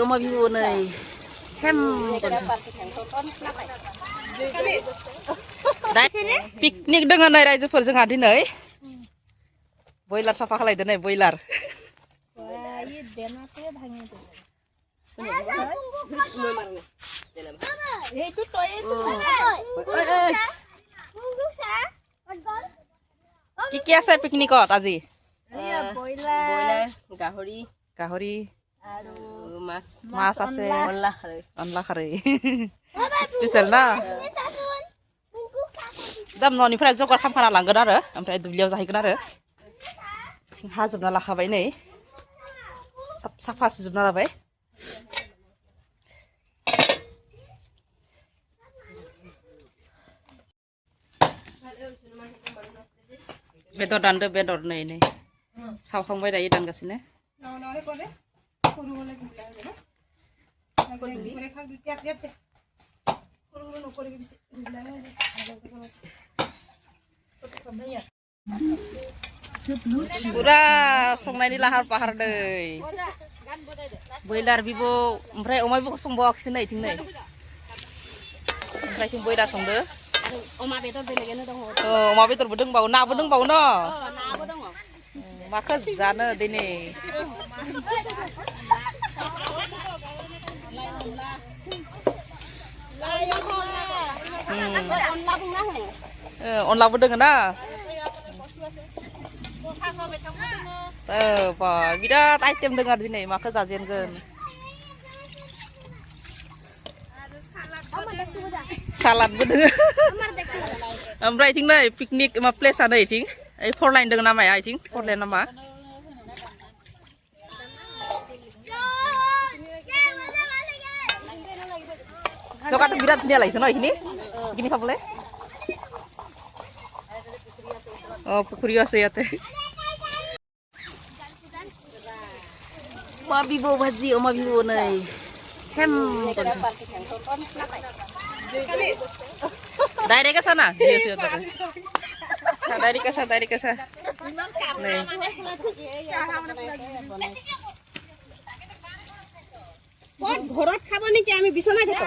Oma bibu này xem đấy picnic dengan này रायजोफोर जोंहा दिनै बयलार साफा खालायदो नै बयलार কি আছে পিকনিকত আজি বয়লাৰ গাহৰি আৰু মাছ আছে অনলা খাरै स्पेशल ना दाम न'निफ्राय जगार खालामखाना लांगोन आरो ओमफ्राय दुब्लियाव जाहैगोन आरो हाजोबना लाखाबाय नै साफा सुजोबना लाबाय बेदर दानदो बेदर नै सावखांबाय दायो दानगासिनो पुरा संनायनि लाहार फाहार दै बयलार बिबौ ओमफ्राय अमा बिबौखौ संबावाखैसो नै इथिं नै ओमफ्राय इथिं बयलार संदो अमा बेदर बेलेगैनो दङ अमा बेदरबो दंबावो नाबो दंबावो न नाबो दङ माखौ जानो दिनै अनलाबो दोङो ना बिराद आइटेम दङ आरो दिनै माखौ जाजेनगोन सालादबो दोङो ओमफ्राय इथिं नै पिकनिक मा प्लेसआ नै इथिं ओइ फर लाइन दोङो ना माया इथिं फर लाइन नामा जगाটো বিৰাট ধুনীয়া লাগিছে ন এইখিনি এইখিনি খাবলৈ পুখুৰীও আছে ইয়াতে অমা বিবু ভাজি অমা বিবু नै सेम डायरेक्ट आसा ना डायरेक्ट आसा नै ঘৰত খাব নেকি আমি বিছনা ঘাটত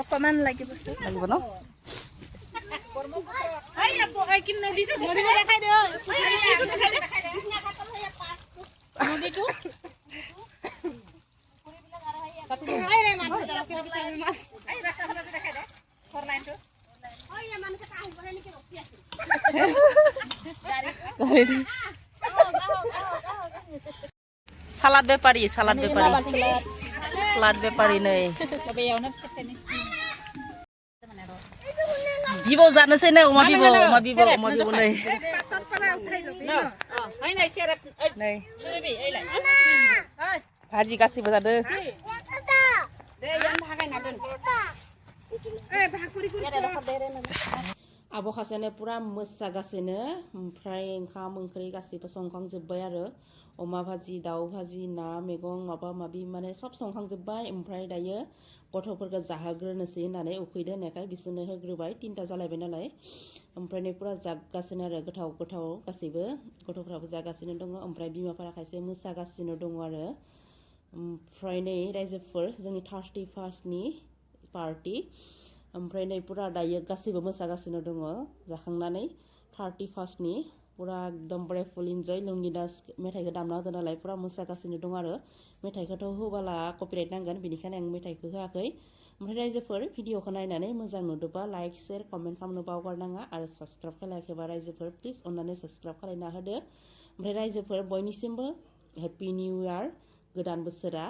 অকমান লাগিব ন salad बेपारी salad बेपारी नै बिबौ जानोसै नै अमा बिबौ नै नै भाजी गासिबो जादो आब' खासेनो पुरा मोसागासिनो ओमफ्राय ओंखाम ओंख्रि गासिबो संखांजोब्बाय आरो अमा भाजी दाउ भाजी ना मैगं माबा माबि माने सब संखांजोब्बाय ओमफ्राय दायो गथ'फोरखौ जाहोग्रोनोसै होननानै उखैदो होननायखाय बिसोरनो होग्रोबाय 3टा जालायबाय नालाय ओमफ्राय पुरा जागासिनो आरो गोथाव गासैबो गथ'फ्राबो जागासिनो दङ ओमफ्राय बिमाफोरा खायसे मोसागासिनो दङ आरो ओमफ्राय नै रायजोफोर जोंनि 31 पार्टी ओमफ्राय नै पुरा दायो गासैबो मोसागासिनो दङ जाखांनानै 31 पुरा एकदम बरे फुल इन्जय लुंगिदास मेथाइखौ दामना होदो नालाय पुरा मोसागासिनो दं आरो मेथाइखौथ' होबाला कपिराइट नांगोन बेनिखायनो आं मेथाइखौ होआखै ओमफ्राय रायजोफोर भिडिअखौ नायनानै मोजां नुदोंबा लाइक शेयार कमेन्ट खालामनो बावगारनाङा आरो साबस्क्राइब खालायाखैबा रायजोफोर प्लिज अननानै साबस्क्राइब खालायना होदो ओमफ्राय रायजोफोर बयनिसिमबो हेपि निउ इयार गोदान बोसोरा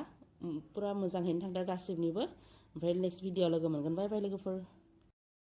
पुरा मोजाङैनो थांदो गासिबनिबो ओमफ्राय नेक्स्ट भिडिअ लोगो मोनगोन बाय बाय लोगोफोर